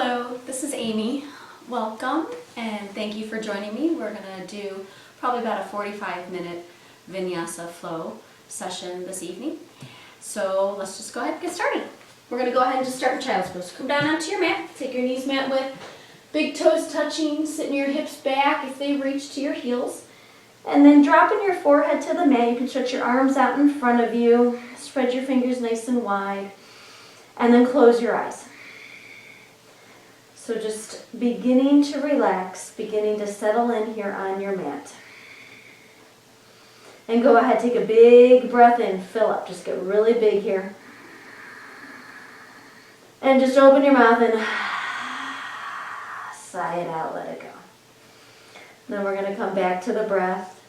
Hello, this is Amy. Welcome and thank you for joining me. We're going to do probably about a 45-minute Vinyasa flow session this evening. So let's just go ahead and get started. We're going to go ahead and just start in child's pose. Come down onto your mat. Take your knees mat width, big toes touching, sitting your hips back if they reach to your heels. And then dropping your forehead to the mat. You can stretch your arms out in front of you. Spread your fingers nice and wide. And then close your eyes. So just beginning to relax, beginning to settle in here on your mat. And go ahead, take a big breath in, fill up. Just get really big here. And just open your mouth and sigh it out, let it go. Then we're going to come back to the breath,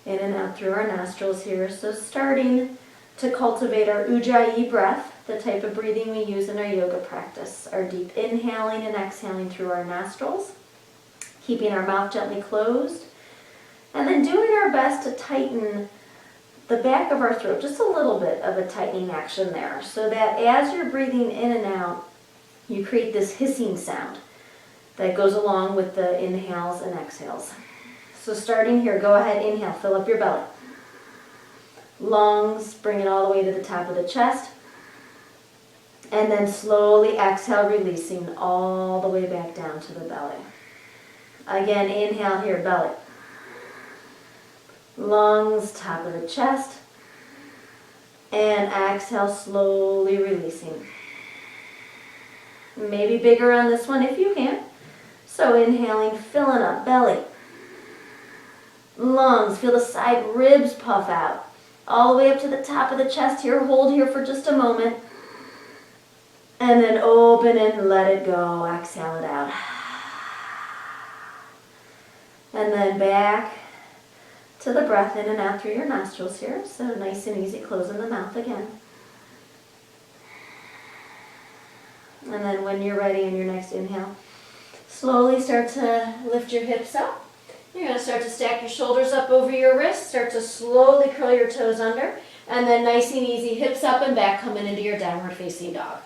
in and out through our nostrils here. So starting to cultivate our Ujjayi breath, the type of breathing we use in our yoga practice. Our deep inhaling and exhaling through our nostrils, keeping our mouth gently closed, and then doing our best to tighten the back of our throat, just a little bit of a tightening action there, so that as you're breathing in and out, you create this hissing sound that goes along with the inhales and exhales. So starting here, go ahead, inhale, fill up your belly. Lungs, bring it all the way to the top of the chest. And then slowly exhale, releasing all the way back down to the belly. Again, inhale here, belly. Lungs, top of the chest. And exhale, slowly releasing. Maybe bigger on this one if you can. So inhaling, filling up, belly. Lungs, feel the side ribs puff out. All the way up to the top of the chest here. Hold here for just a moment. And then open and let it go. Exhale it out. And then back to the breath in and out through your nostrils here. So nice and easy, closing the mouth again. And then when you're ready in your next inhale, slowly start to lift your hips up. You're going to start to stack your shoulders up over your wrists. Start to slowly curl your toes under. And then nice and easy, hips up and back, coming into your downward facing dog.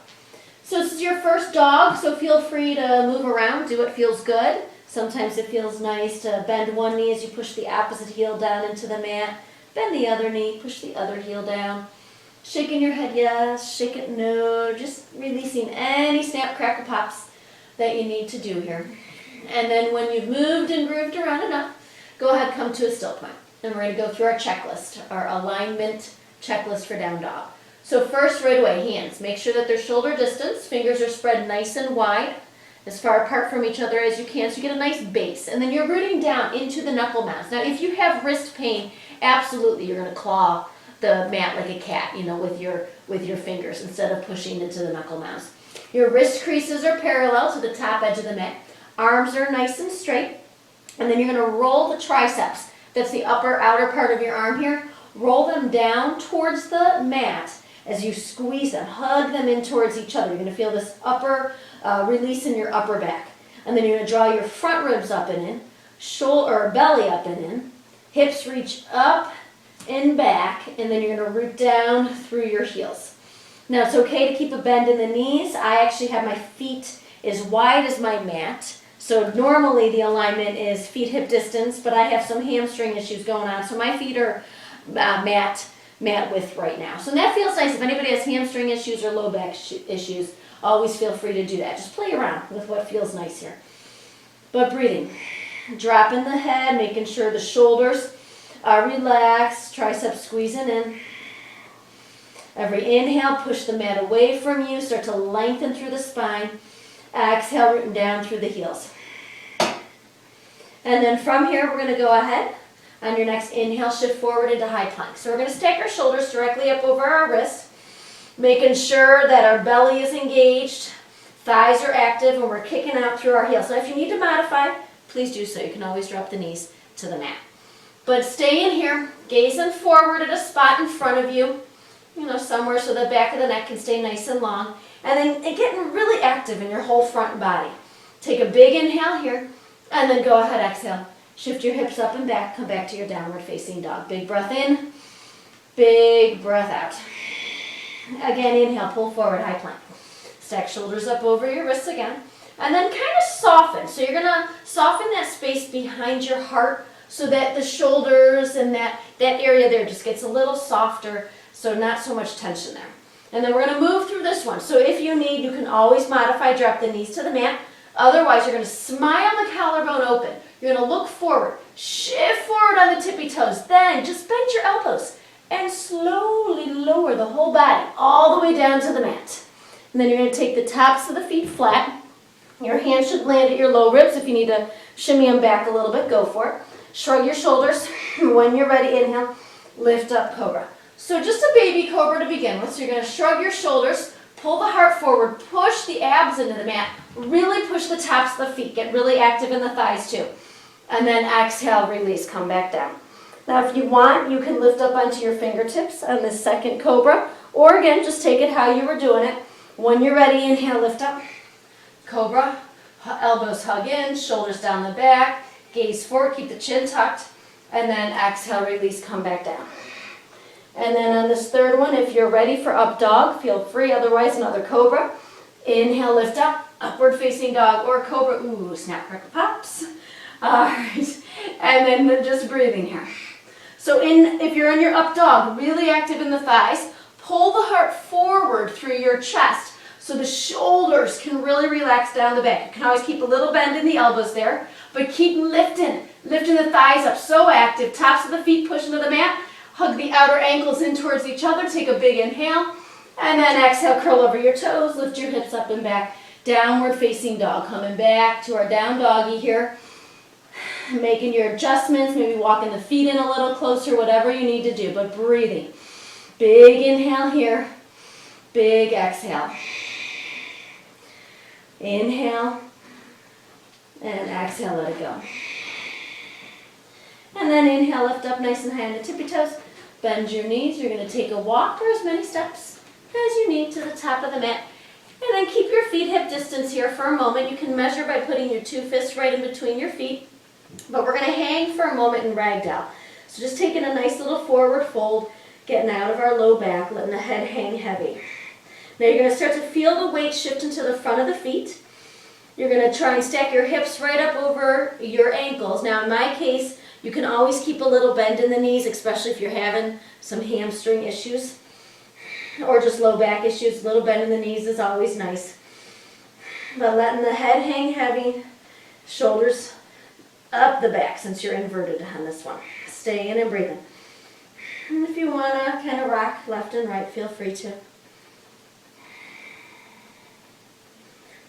So this is your first dog, so feel free to move around, do what feels good. Sometimes it feels nice to bend one knee as you push the opposite heel down into the mat. Bend the other knee, push the other heel down. Shaking your head yes, shake it no, just releasing any snap, crackle, pops that you need to do here. And then when you've moved and grooved around enough, go ahead, come to a still point. And we're going to go through our checklist, our alignment checklist for down dog. So first, right away, hands. Make sure that they're shoulder distance. Fingers are spread nice and wide, as far apart from each other as you can, so you get a nice base. And then you're rooting down into the knuckle mounds. Now, if you have wrist pain, absolutely you're going to claw the mat like a cat, with your fingers instead of pushing into the knuckle mounds. Your wrist creases are parallel to the top edge of the mat. Arms are nice and straight. And then you're going to roll the triceps. That's the upper outer part of your arm here. Roll them down towards the mat. As you squeeze them, hug them in towards each other. You're going to feel this upper release in your upper back. And then you're going to draw your front ribs up and in, shoulder or belly up and in. Hips reach up and back, and then you're going to root down through your heels. Now it's okay to keep a bend in the knees. I actually have my feet as wide as my mat. So normally the alignment is feet hip distance, but I have some hamstring issues going on. So my feet are mat width right now. So that feels nice. If anybody has hamstring issues or low back issues, always feel free to do that. Just play around with what feels nice here. But breathing. Dropping the head, making sure the shoulders are relaxed, triceps squeezing in. Every inhale, push the mat away from you. Start to lengthen through the spine. Exhale, rooting down through the heels. And then from here, we're going to go ahead. On your next inhale, shift forward into high plank. So we're going to stack our shoulders directly up over our wrists, making sure that our belly is engaged, thighs are active, and we're kicking out through our heels. Now if you need to modify, please do so. You can always drop the knees to the mat. But stay in here, gazing forward at a spot in front of you, somewhere so the back of the neck can stay nice and long. And then getting really active in your whole front body. Take a big inhale here, and then go ahead, exhale. Shift your hips up and back, come back to your downward facing dog. Big breath in, big breath out. Again, inhale, pull forward, high plank. Stack shoulders up over your wrists again. And then kind of soften. So you're going to soften that space behind your heart so that the shoulders and that area there just gets a little softer, so not so much tension there. And then we're going to move through this one. So if you need, you can always modify, drop the knees to the mat. Otherwise, you're going to smile the collarbone open. You're going to look forward, shift forward on the tippy toes. Then just bend your elbows and slowly lower the whole body all the way down to the mat. And then you're going to take the tops of the feet flat. Your hands should land at your low ribs. If you need to shimmy them back a little bit, go for it. Shrug your shoulders. When you're ready, inhale, lift up cobra. So just a baby cobra to begin with. So you're going to shrug your shoulders, pull the heart forward, push the abs into the mat, really push the tops of the feet, get really active in the thighs too. And then exhale, release, come back down. Now if you want, you can lift up onto your fingertips on this second cobra, or again, just take it how you were doing it. When you're ready, inhale, lift up, cobra, elbows hug in, shoulders down the back, gaze forward, keep the chin tucked, and then exhale, release, come back down. And then on this third one, if you're ready for up dog, feel free, otherwise another cobra. Inhale, lift up, upward facing dog or cobra. Ooh, snap, crackle, pops. All right, and then just breathing here. So if you're in your up dog, really active in the thighs, pull the heart forward through your chest so the shoulders can really relax down the back. You can always keep a little bend in the elbows there, but keep lifting the thighs up, so active. Tops of the feet push into the mat. Hug the outer ankles in towards each other. Take a big inhale. And then exhale, curl over your toes. Lift your hips up and back. Downward facing dog. Coming back to our down doggy here. Making your adjustments. Maybe walking the feet in a little closer. Whatever you need to do. But breathing. Big inhale here. Big exhale. Inhale. And exhale, let it go. And then inhale, lift up nice and high on the tippy toes. Bend your knees. You're going to take a walk or as many steps as you need to the top of the mat. And then keep your feet hip distance here for a moment. You can measure by putting your two fists right in between your feet. But we're going to hang for a moment in ragdoll. So just taking a nice little forward fold, getting out of our low back, letting the head hang heavy. Now you're going to start to feel the weight shift into the front of the feet. You're going to try and stack your hips right up over your ankles. Now in my case, you can always keep a little bend in the knees, especially if you're having some hamstring issues or just low back issues. A little bend in the knees is always nice. But letting the head hang heavy, shoulders up the back since you're inverted on this one. Staying and breathing. And if you want to kind of rock left and right, feel free to.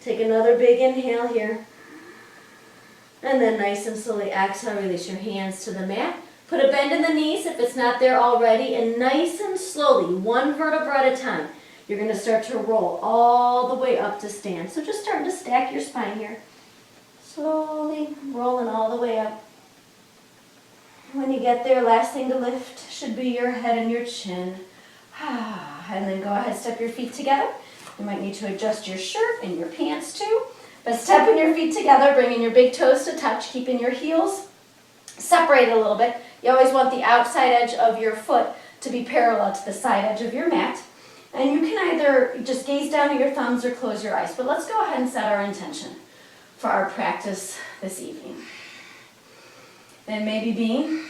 Take another big inhale here. And then nice and slowly exhale, release your hands to the mat. Put a bend in the knees if it's not there already. And nice and slowly, one vertebra at a time, you're going to start to roll all the way up to stand. So just starting to stack your spine here. Slowly rolling all the way up. When you get there, last thing to lift should be your head and your chin. And then go ahead, step your feet together. You might need to adjust your shirt and your pants too. But stepping your feet together, bringing your big toes to touch, keeping your heels separated a little bit. You always want the outside edge of your foot to be parallel to the side edge of your mat. And you can either just gaze down at your thumbs or close your eyes. But let's go ahead and set our intention for our practice this evening. And maybe being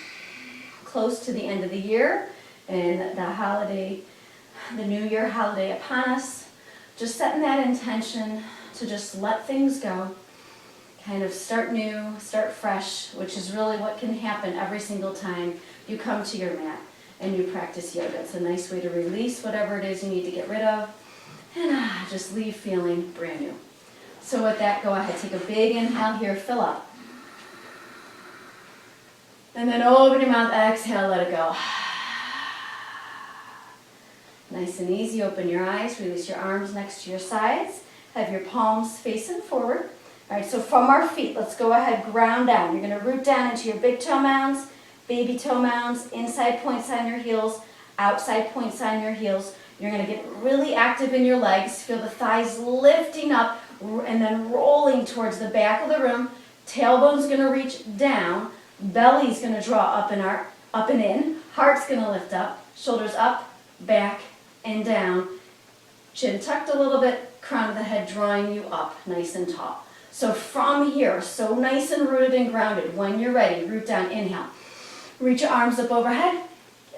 close to the end of the year and the holiday, the New Year holiday upon us, just setting that intention to just let things go, kind of start new, start fresh, which is really what can happen every single time you come to your mat and you practice yoga. It's a nice way to release whatever it is you need to get rid of and just leave feeling brand new. So with that, go ahead, take a big inhale here, fill up. And then open your mouth, exhale, let it go. Nice and easy, open your eyes, release your arms next to your sides. Have your palms facing forward. All right, so from our feet, let's go ahead, ground down. You're going to root down into your big toe mounds, baby toe mounds, inside points on your heels, outside points on your heels. You're going to get really active in your legs. Feel the thighs lifting up and then rolling towards the back of the room. Tailbone's going to reach down. Belly's going to draw up and in. Heart's going to lift up. Shoulders up, back, and down. Chin tucked a little bit. Crown of the head drawing you up nice and tall. So from here, so nice and rooted and grounded. When you're ready, root down, inhale. Reach your arms up overhead.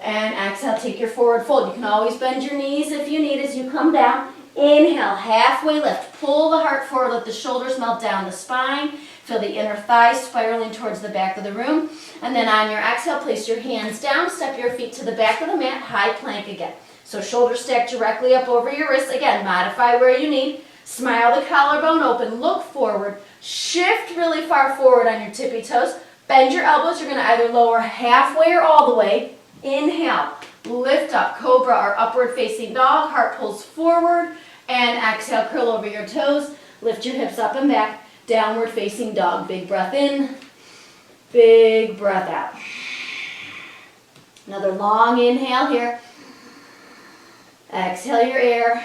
And exhale, take your forward fold. You can always bend your knees if you need as you come down. Inhale, halfway lift. Pull the heart forward, let the shoulders melt down the spine. Feel the inner thighs spiraling towards the back of the room. And then on your exhale, place your hands down, step your feet to the back of the mat, high plank again. So shoulders stacked directly up over your wrists. Again, modify where you need. Smile the collarbone open, look forward. Shift really far forward on your tippy toes. Bend your elbows. You're going to either lower halfway or all the way. Inhale, lift up, cobra or upward facing dog, heart pulls forward, and exhale, curl over your toes, lift your hips up and back, downward facing dog. Big breath in, big breath out. Another long inhale here. Exhale your air.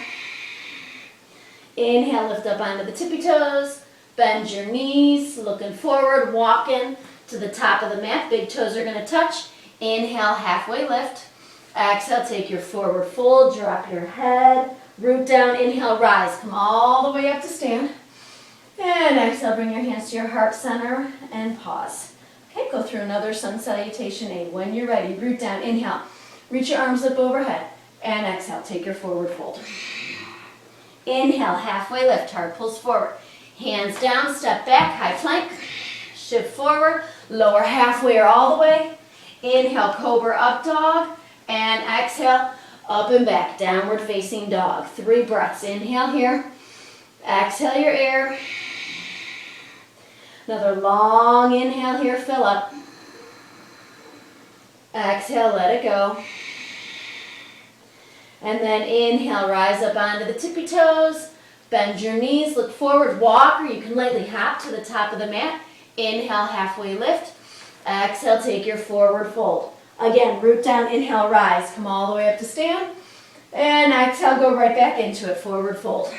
Inhale, lift up onto the tippy toes, bend your knees, looking forward, walking to the top of the mat, big toes are going to touch. Inhale, halfway lift. Exhale, take your forward fold, drop your head, root down, inhale, rise. Come all the way up to stand. And exhale, bring your hands to your heart center and pause. Okay, go through another sun salutation A. When you're ready, root down, inhale. Reach your arms up overhead. And exhale, take your forward fold. Inhale, halfway lift, heart pulls forward. Hands down, step back, high plank. Shift forward, lower halfway or all the way. Inhale, cobra up dog, and exhale, up and back, downward facing dog. 3 breaths. Inhale here, exhale your air. Another long inhale here, fill up. Exhale, let it go. And then inhale, rise up onto the tippy toes, bend your knees, look forward, walk, or you can lightly hop to the top of the mat. Inhale, halfway lift. Exhale, take your forward fold. Again, root down, inhale, rise. Come all the way up to stand. And exhale, go right back into it, forward fold.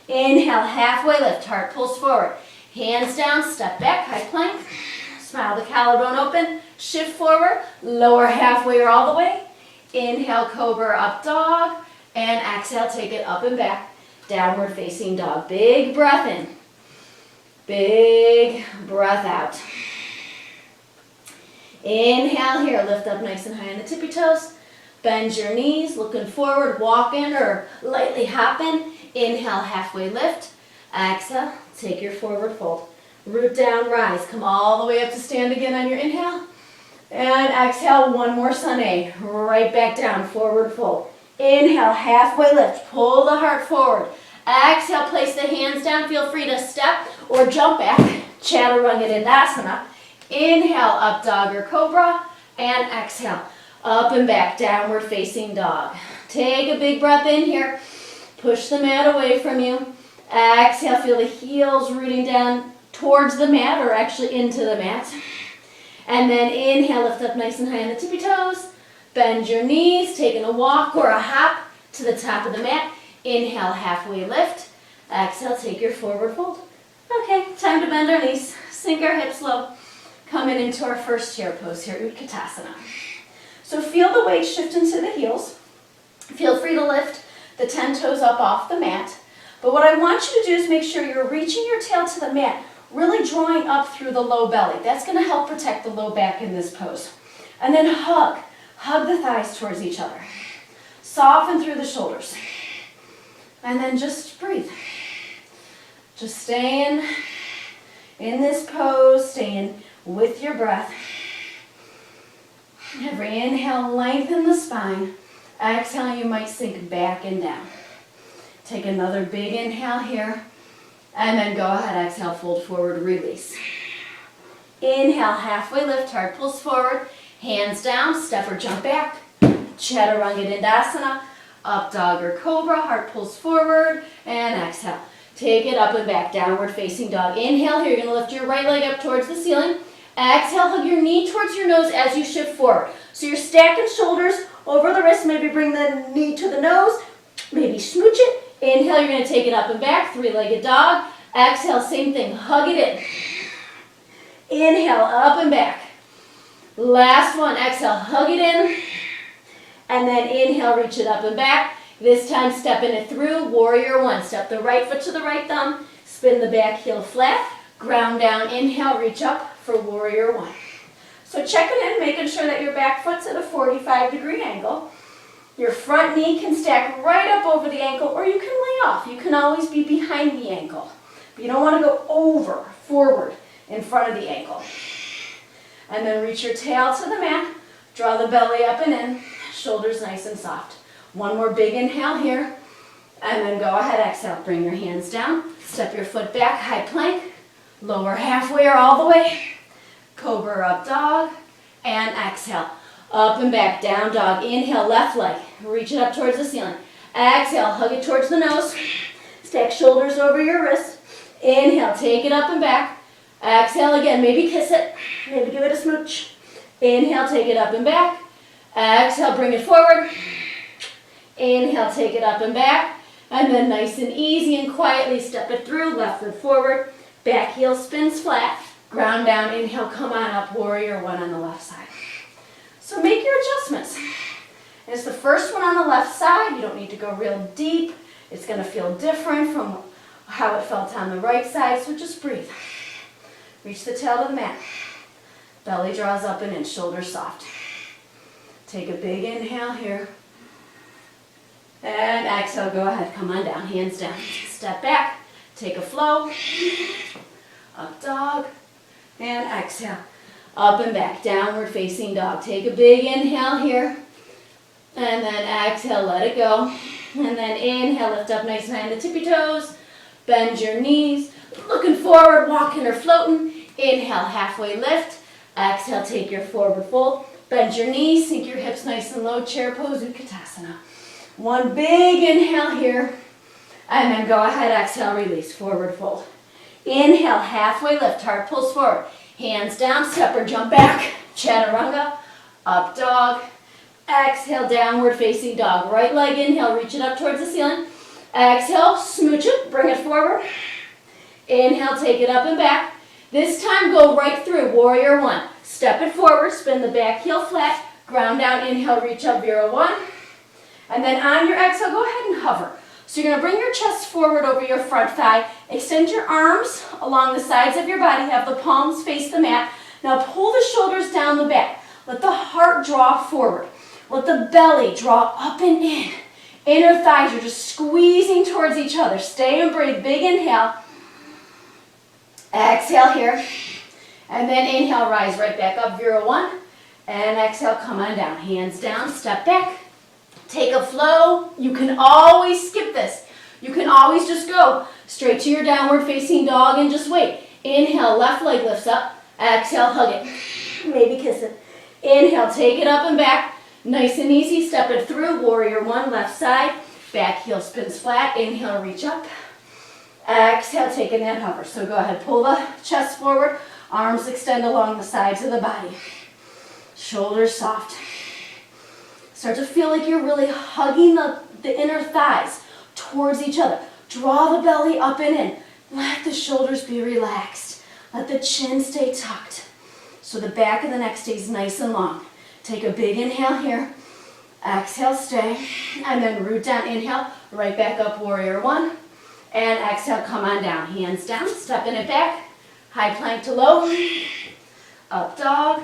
Inhale, halfway lift, heart pulls forward. Hands down, step back, high plank. Smile the collarbone open, shift forward, lower halfway or all the way. Inhale, cobra up dog. And exhale, take it up and back, downward facing dog. Big breath in, big breath out. Inhale here, lift up nice and high on the tippy toes. Bend your knees, looking forward, walking or lightly hopping. Inhale, halfway lift. Exhale, take your forward fold. Root down, rise. Come all the way up to stand again on your inhale. And exhale, one more sun A. Right back down, forward fold. Inhale, halfway lift. Pull the heart forward. Exhale, place the hands down. Feel free to step or jump back. Chaturanga Dandasana. Inhale, up dog or cobra, and exhale, up and back, downward facing dog. Take a big breath in here, push the mat away from you. Exhale, feel the heels rooting down towards the mat or actually into the mat. And then inhale, lift up nice and high on the tippy toes, bend your knees, taking a walk or a hop to the top of the mat. Inhale, halfway lift. Exhale, take your forward fold. Okay, time to bend our knees, sink our hips low. Coming into our first chair pose here, Utkatasana. So feel the weight shift into the heels. Feel free to lift the 10 toes up off the mat. But what I want you to do is make sure you're reaching your tail to the mat, really drawing up through the low belly. That's going to help protect the low back in this pose. And then hug the thighs towards each other. Soften through the shoulders. And then just breathe. Just staying in this pose, staying with your breath. Every inhale, lengthen the spine. Exhale, you might sink back and down. Take another big inhale here. And then go ahead, exhale, fold forward, release. Inhale, halfway lift, heart pulls forward. Hands down, step or jump back. Chaturanga Dandasana. Up dog or cobra, heart pulls forward. And exhale. Take it up and back, downward facing dog. Inhale here, you're going to lift your right leg up towards the ceiling. Exhale, hug your knee towards your nose as you shift forward. So you're stacking shoulders over the wrist. Maybe bring the knee to the nose. Maybe smooch it. Inhale, you're going to take it up and back, 3-legged dog. Exhale, same thing, hug it in. Inhale, up and back. Last one, exhale, hug it in. And then inhale, reach it up and back. This time, stepping it through, warrior one. Step the right foot to the right thumb. Spin the back heel flat, ground down, inhale, reach up for warrior one. So checking in, making sure that your back foot's at a 45-degree angle. Your front knee can stack right up over the ankle, or you can lay off. You can always be behind the ankle. But you don't want to go forward in front of the ankle. And then reach your tail to the mat, draw the belly up and in, shoulders nice and soft. One more big inhale here, and then go ahead, exhale. Bring your hands down, step your foot back, high plank, lower halfway or all the way, cobra up dog, and exhale. Up and back, down dog, inhale, left leg, reach it up towards the ceiling. Exhale, hug it towards the nose, stack shoulders over your wrist. Inhale, take it up and back. Exhale again, maybe kiss it, maybe give it a smooch. Inhale, take it up and back. Exhale, bring it forward. Inhale, take it up and back. And then nice and easy and quietly step it through, left foot forward. Back heel spins flat. Ground down, inhale, come on up, warrior one on the left side. So make your adjustments. And it's the first one on the left side. You don't need to go real deep. It's going to feel different from how it felt on the right side, so just breathe. Reach the tail to the mat. Belly draws up and in, shoulders soft. Take a big inhale here. And exhale, go ahead, come on down, hands down. Step back, take a flow. Up dog, and exhale. Up and back, downward facing dog. Take a big inhale here. And then exhale, let it go. And then inhale, lift up nice and high on the tippy toes. Bend your knees. Looking forward, walking or floating. Inhale, halfway lift. Exhale, take your forward fold. Bend your knees, sink your hips nice and low. Chair pose, Utkatasana. One big inhale here. And then go ahead, exhale, release, forward fold. Inhale, halfway lift, heart pulls forward. Hands down, step or jump back. Chaturanga, up dog. Exhale, downward facing dog. Right leg inhale, reach it up towards the ceiling. Exhale, smooch it, bring it forward. Inhale, take it up and back. This time, go right through, warrior one. Step it forward, spin the back heel flat, ground down, inhale, reach up, Vira one. And then on your exhale, go ahead and hover. So you're going to bring your chest forward over your front thigh. Extend your arms along the sides of your body. Have the palms face the mat. Now pull the shoulders down the back. Let the heart draw forward. Let the belly draw up and in. Inner thighs are just squeezing towards each other. Stay and breathe. Big inhale. Exhale here. And then inhale, rise right back up, Vira one. And exhale, come on down. Hands down, step back. Take a flow. You can always skip this. You can always just go straight to your downward facing dog and just wait. Inhale, left leg lifts up. Exhale, hug it. Maybe kiss it. Inhale, take it up and back. Nice and easy. Step it through. Warrior one, left side. Back heel spins flat. Inhale, reach up. Exhale, taking that hover. So go ahead, pull the chest forward. Arms extend along the sides of the body. Shoulders soft. Start to feel like you're really hugging the inner thighs towards each other. Draw the belly up and in. Let the shoulders be relaxed. Let the chin stay tucked. So the back of the neck stays nice and long. Take a big inhale here. Exhale, stay. And then root down, inhale. Right back up, warrior one. And exhale, come on down. Hands down, stepping it back. High plank to low. Up dog.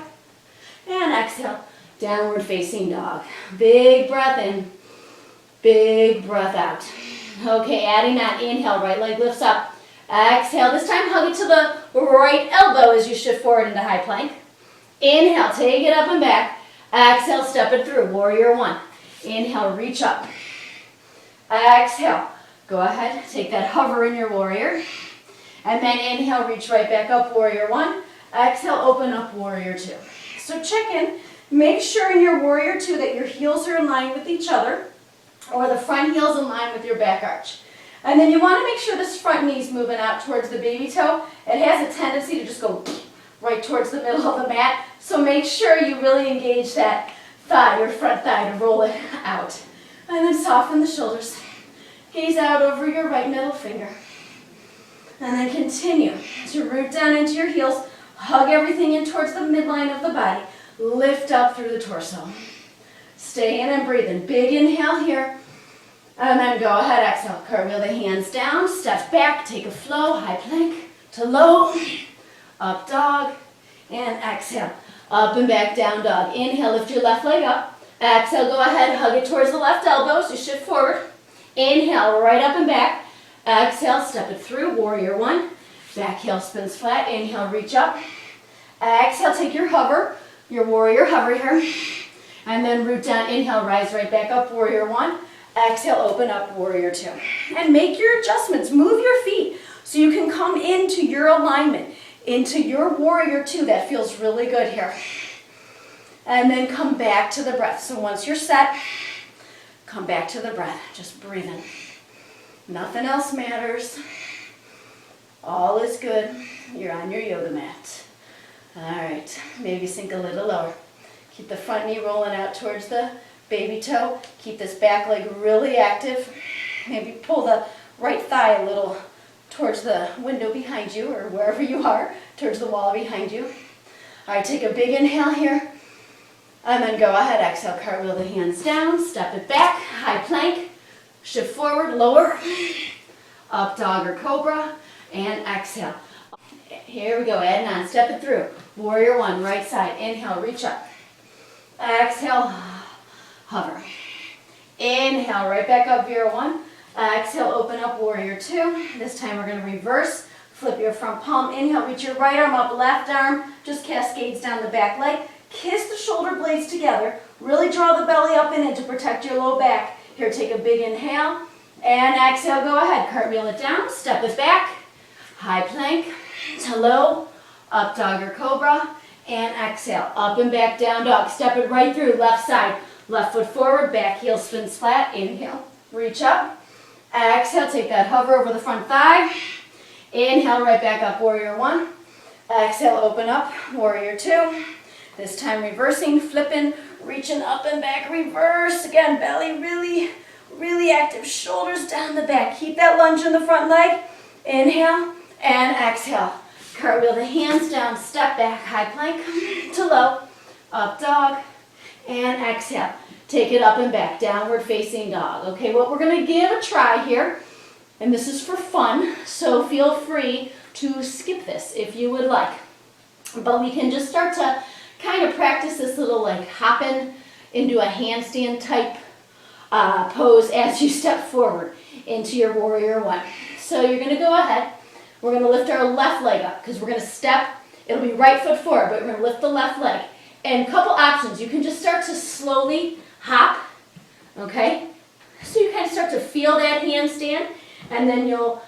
And exhale. Downward facing dog. Big breath in. Big breath out. Okay, adding that inhale, right leg lifts up. Exhale, this time hug it to the right elbow as you shift forward into high plank. Inhale, take it up and back. Exhale, step it through, warrior one. Inhale, reach up. Exhale, go ahead, take that hover in your warrior. And then inhale, reach right back up, warrior one. Exhale, open up, warrior two. So check in. Make sure in your warrior two that your heels are in line with each other, or the front heel's in line with your back arch. And then you want to make sure this front knee's moving out towards the baby toe. It has a tendency to just go right towards the middle of the mat. So make sure you really engage that thigh, your front thigh, to roll it out. And then soften the shoulders. Gaze out over your right middle finger. And then continue to root down into your heels. Hug everything in towards the midline of the body. Lift up through the torso. Stay in and breathe in. Big inhale here. And then go ahead, exhale, cartwheel the hands down, step back, take a flow, high plank to low, up dog, and exhale. Up and back, down dog. Inhale, lift your left leg up. Exhale, go ahead, hug it towards the left elbow, so shift forward. Inhale, right up and back. Exhale, step it through, warrior one. Back heel spins flat, inhale, reach up. Exhale, take your hover, your warrior hover here. And then root down, inhale, rise right back up, warrior one. Exhale, open up, warrior two. And make your adjustments, move your feet so you can come into your alignment, into your warrior two. That feels really good here. And then come back to the breath. So once you're set, come back to the breath, just breathing. Nothing else matters. All is good. You're on your yoga mat. All right, maybe sink a little lower. Keep the front knee rolling out towards the baby toe. Keep this back leg really active. Maybe pull the right thigh a little towards the window behind you or wherever you are, towards the wall behind you. All right, take a big inhale here. And then go ahead, exhale, cartwheel the hands down, step it back, high plank, shift forward, lower, up dog or cobra, and exhale. Here we go, add on, step it through. Warrior one, right side, inhale, reach up. Exhale, hover. Inhale, right back up, Vera one. Exhale, open up, warrior two. This time we're gonna reverse. Flip your front palm, inhale, reach your right arm up, left arm, just cascades down the back leg. Kiss the shoulder blades together. Really draw the belly up and in to protect your low back. Here, take a big inhale. And exhale, go ahead. Cartwheel it down, step it back. High plank to low, up dog or cobra. And exhale, up and back, down dog. Step it right through, left side. Left foot forward, back heel spins flat. Inhale, reach up. Exhale, take that hover over the front thigh. Inhale, right back up, warrior one. Exhale, open up, warrior two. This time reversing, flipping, reaching up and back, reverse. Again, belly really, really active. Shoulders down the back. Keep that lunge in the front leg. Inhale and exhale. Cartwheel the hands down, step back, high plank to low, up dog, and exhale. Take it up and back, downward facing dog. Okay, what we're gonna give a try here, and this is for fun, so feel free to skip this if you would like. But we can just start to kind of practice this little like hopping into a handstand type pose as you step forward into your warrior one. So you're gonna go ahead, we're gonna lift our left leg up because we're gonna step, it'll be right foot forward, but we're gonna lift the left leg. And a couple options, you can just start to slowly hop, okay? So you kind of start to feel that handstand, and then you'll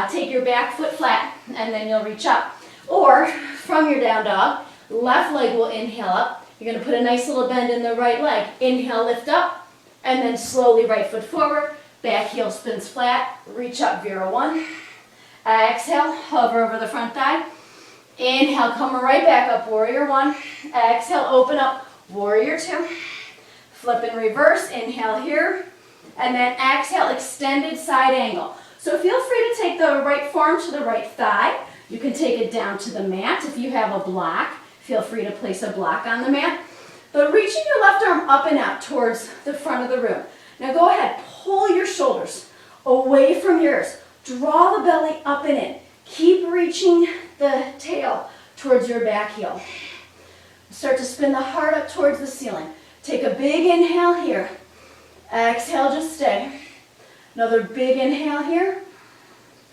take your back foot flat, and then you'll reach up. Or from your down dog, left leg will inhale up. You're going to put a nice little bend in the right leg. Inhale, lift up, and then slowly right foot forward. Back heel spins flat. Reach up, Vera one. Exhale, hover over the front thigh. Inhale, come right back up, warrior one. Exhale, open up, warrior two. Flip and reverse, inhale here. And then exhale, extended side angle. So feel free to take the right forearm to the right thigh. You can take it down to the mat if you have a block. Feel free to place a block on the mat. But reaching your left arm up and out towards the front of the room. Now go ahead, pull your shoulders away from yours. Draw the belly up and in. Keep reaching the tail towards your back heel. Start to spin the heart up towards the ceiling. Take a big inhale here. Exhale, just stay. Another big inhale here.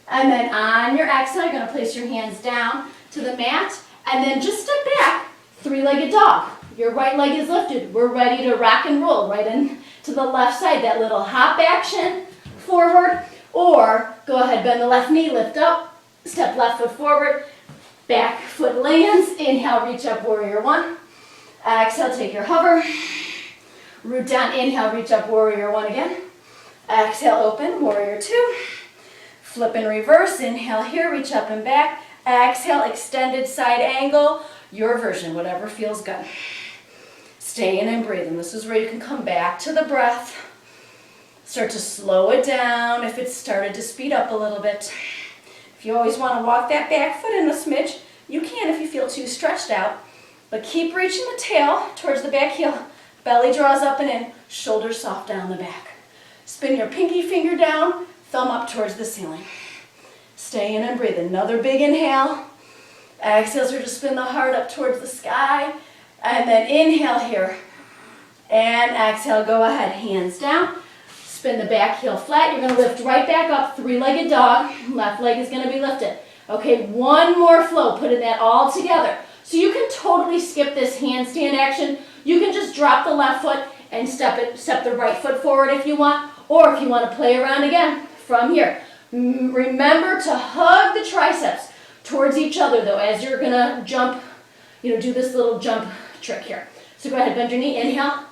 And then on your exhale, you're going to place your hands down to the mat. And then just step back, three-legged dog. Your right leg is lifted. We're ready to rock and roll right in to the left side. That little hop action forward. Or go ahead, bend the left knee, lift up. Step left foot forward. Back foot lands. Inhale, reach up, warrior one. Exhale, take your hover. Root down, inhale, reach up, warrior one again. Exhale, open, warrior two. Flip and reverse, inhale here, reach up and back. Exhale, extended side angle, your version, whatever feels good. Staying and breathing. This is where you can come back to the breath. Start to slow it down if it's started to speed up a little bit. If you always want to walk that back foot in a smidge, you can if you feel too stretched out. But keep reaching the tail towards the back heel. Belly draws up and in, shoulders soft down the back. Spin your pinky finger down, thumb up towards the ceiling. Stay in and breathe. Another big inhale. Exhale, start to spin the heart up towards the sky. And then inhale here. And exhale, go ahead, hands down. Spin the back heel flat. You're going to lift right back up, three-legged dog. Left leg is going to be lifted. Okay, one more flow, putting that all together. So you can totally skip this handstand action. You can just drop the left foot and step the right foot forward if you want, or if you want to play around again from here. Remember to hug the triceps towards each other though as you're going to jump, do this little jump trick here. So go ahead, bend your knee, inhale,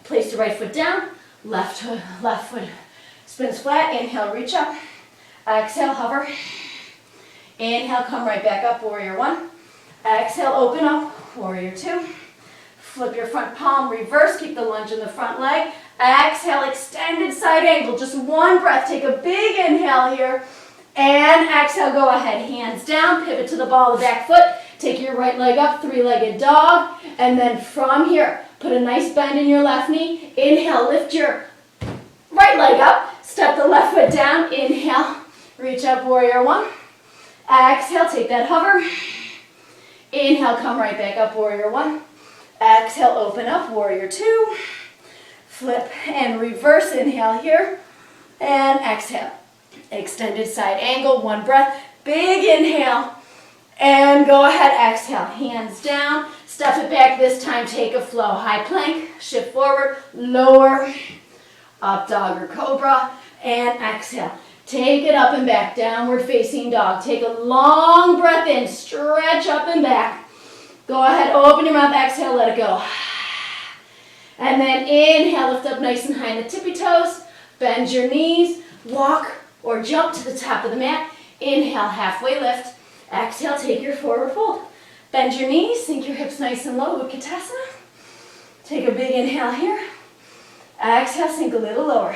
place the right foot down, left foot spins flat, inhale, reach up, exhale, hover, inhale, come right back up, warrior one, exhale, open up, warrior two, flip your front palm, reverse, keep the lunge in the front leg, exhale, extended side angle, just one breath, take a big inhale here, and exhale, go ahead, hands down, pivot to the ball of the back foot, take your right leg up, three-legged dog, and then from here, put a nice bend in your left knee, inhale, lift your right leg up, step the left foot down, inhale, reach up, warrior one, exhale, take that hover, inhale, come right back up, warrior one, exhale, open up, warrior two, flip and reverse, inhale here, and exhale, extended side angle, one breath, big inhale, and go ahead, exhale, hands down, step it back, this time take a flow, high plank, shift forward, lower, up dog or cobra, and exhale. Take it up and back, downward facing dog. Take a long breath in, stretch up and back. Go ahead, open your mouth, exhale, let it go. And then inhale, lift up nice and high in the tippy toes, bend your knees, walk or jump to the top of the mat. Inhale, halfway lift. Exhale, take your forward fold. Bend your knees, sink your hips nice and low, Utkatasana. Take a big inhale here. Exhale, sink a little lower.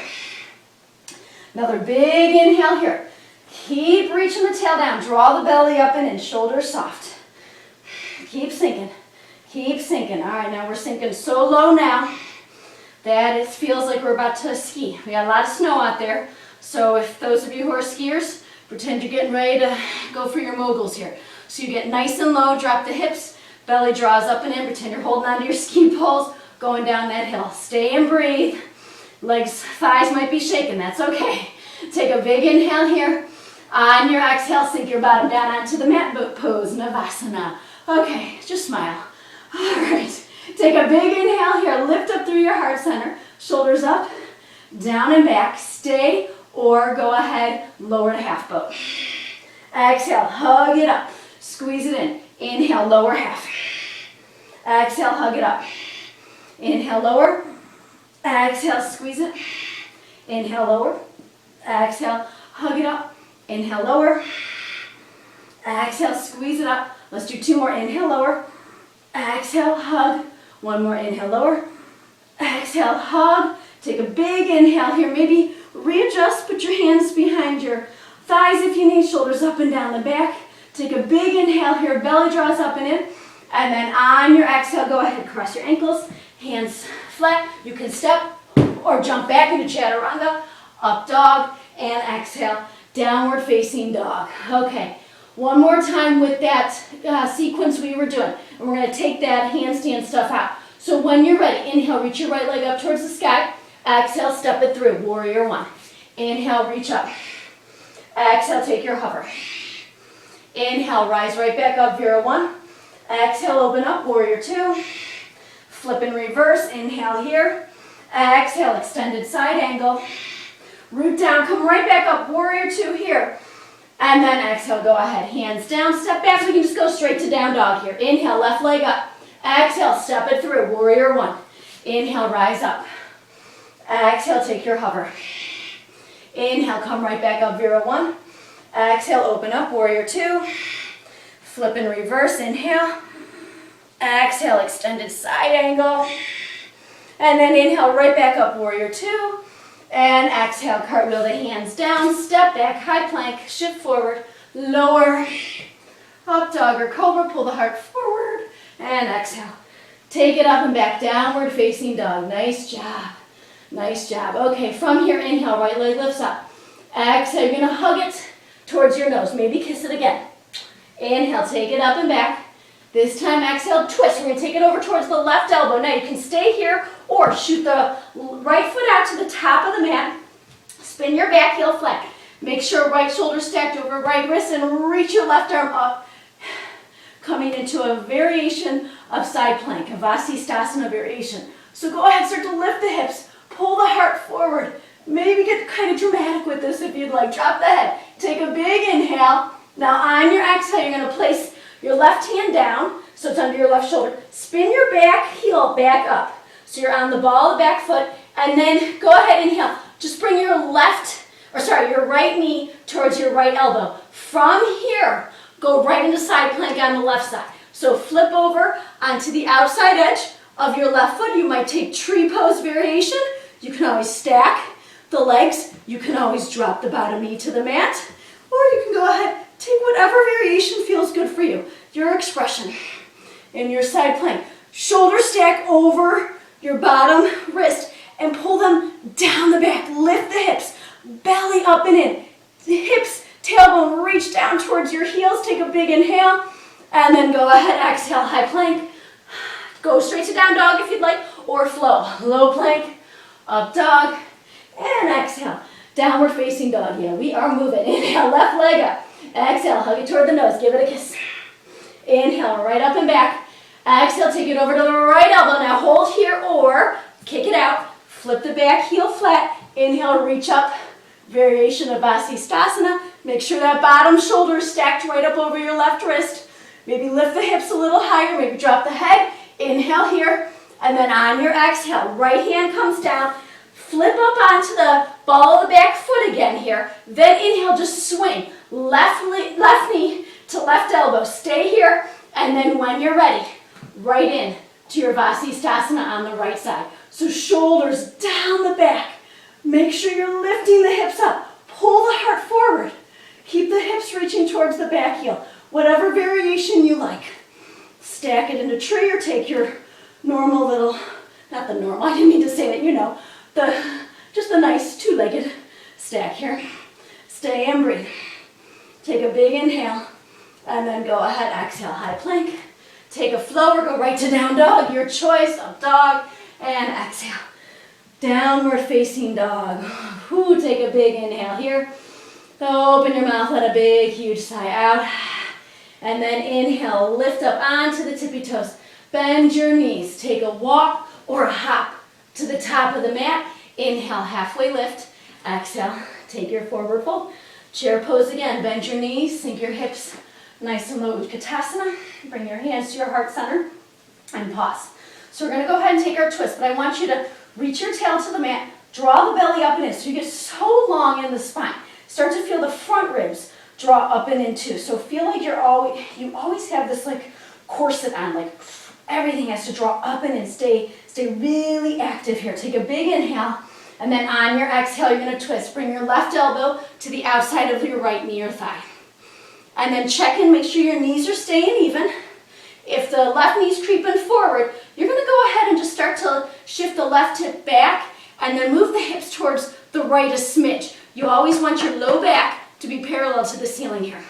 Another big inhale here. Keep reaching the tail down. Draw the belly up and in, shoulders soft. Keep sinking. Keep sinking. All right, now we're sinking so low now that it feels like we're about to ski. We got a lot of snow out there. So if those of you who are skiers, pretend you're getting ready to go for your moguls here. So you get nice and low, drop the hips, belly draws up and in, pretend you're holding onto your ski poles, going down that hill. Stay and breathe. Legs, thighs might be shaking, that's okay. Take a big inhale here. On your exhale, sink your bottom down onto the mat, pose Navasana. Okay, just smile. All right, take a big inhale here, lift up through your heart center, shoulders up, down and back, stay, or go ahead, lower to half boat. Exhale, hug it up, squeeze it in. Inhale, lower half. Exhale, hug it up. Inhale, lower. Exhale, squeeze it. Inhale, lower. Exhale, hug it up. Inhale, lower. Exhale, squeeze it up. Let's do two more. Inhale, lower. Exhale, hug. One more. Inhale, lower. Exhale, hug. Take a big inhale here. Maybe readjust. Put your hands behind your thighs if you need. Shoulders up and down the back. Take a big inhale here. Belly draws up and in. And then on your exhale, go ahead, cross your ankles. Hands flat. You can step or jump back into chaturanga. Up dog. And exhale. Downward facing dog. Okay. One more time with that sequence we were doing. And we're going to take that handstand stuff out. So when you're ready, inhale, reach your right leg up towards the sky. Exhale, step it through. Warrior one. Inhale, reach up. Exhale, take your hover. Inhale, rise right back up, Vira one. Exhale, open up, warrior two. Flip and reverse, inhale here. Exhale, extended side angle. Root down, come right back up, warrior two here. And then exhale, go ahead, hands down, step back. So we can just go straight to down dog here. Inhale, left leg up. Exhale, step it through, warrior one. Inhale, rise up. Exhale, take your hover. Inhale, come right back up, Vira one. Exhale, open up, warrior two. Flip and reverse, inhale. Exhale, extended side angle. And then inhale, right back up, warrior two. And exhale, cartwheel the hands down, step back, high plank, shift forward, lower, up dog or cobra, pull the heart forward, and exhale. Take it up and back, downward facing dog, nice job. Nice job. Okay, from here, inhale, right leg lifts up. Exhale, you're gonna hug it towards your nose. Maybe kiss it again. Inhale, take it up and back. This time, exhale, twist. We're gonna take it over towards the left elbow. Now you can stay here or shoot the right foot out to the top of the mat. Spin your back heel flat. Make sure right shoulder stacked over right wrist and reach your left arm up. Coming into a variation of side plank, a Vasisthasana variation. So go ahead, start to lift the hips, pull the heart forward. Maybe get kind of dramatic with this if you'd like. Drop the head. Take a big inhale. Now on your exhale, you're going to place your left hand down, so it's under your left shoulder. Spin your back heel back up. So you're on the ball of the back foot, and then go ahead and inhale. Just bring your your right knee towards your right elbow. From here, go right into side plank on the left side. So flip over onto the outside edge of your left foot. You might take tree pose variation. You can always stack the legs. You can always drop the bottom knee to the mat. Or you can go ahead, take whatever variation feels good for you. Your expression in your side plank. Shoulder stack over your bottom wrist and pull them down the back. Lift the hips, belly up and in. The hips, tailbone, reach down towards your heels. Take a big inhale. And then go ahead, exhale, high plank. Go straight to down dog if you'd like, or flow. Low plank, up dog, and exhale. Downward facing dog. Yeah, we are moving. Inhale, left leg up. Exhale, hug it toward the nose. Give it a kiss. Inhale, right up and back. Exhale, take it over to the right elbow. Now hold here or kick it out. Flip the back heel flat. Inhale, reach up. Variation of Vasisthasana. Make sure that bottom shoulder is stacked right up over your left wrist. Maybe lift the hips a little higher. Maybe drop the head. Inhale here. And then on your exhale, right hand comes down. Flip up onto the ball of the back foot again here. Then inhale, just swing. Left knee to left elbow. Stay here. And then when you're ready, right in to your Vasisthasana on the right side. So shoulders down the back. Make sure you're lifting the hips up. Pull the heart forward. Keep the hips reaching towards the back heel. Whatever variation you like. Stack it into tree or take your normal little, not the normal, I didn't mean to say that, you know, just the nice two-legged stack here. Stay and breathe. Take a big inhale and then go ahead, exhale, high plank. Take a flow or go right to down dog, your choice, up dog, and exhale. Downward facing dog. Whew, take a big inhale here. Open your mouth, let a big, huge sigh out. And then inhale, lift up onto the tippy toes. Bend your knees. Take a walk or a hop to the top of the mat. Inhale, halfway lift. Exhale, take your forward fold. Chair pose again. Bend your knees, sink your hips nice and low. Utkatasana. Bring your hands to your heart center and pause. So we're going to go ahead and take our twist, but I want you to reach your tail to the mat. Draw the belly up and in so you get so long in the spine. Start to feel the front ribs draw up and in too. So feel like you always have this like corset on, like everything has to draw up and in. Stay really active here. Take a big inhale, and then on your exhale, you're going to twist. Bring your left elbow to the outside of your right knee or thigh. And then check in, make sure your knees are staying even. If the left knee's creeping forward, you're going to go ahead and just start to shift the left hip back and then move the hips towards the right a smidge. You always want your low back to be parallel to the ceiling here.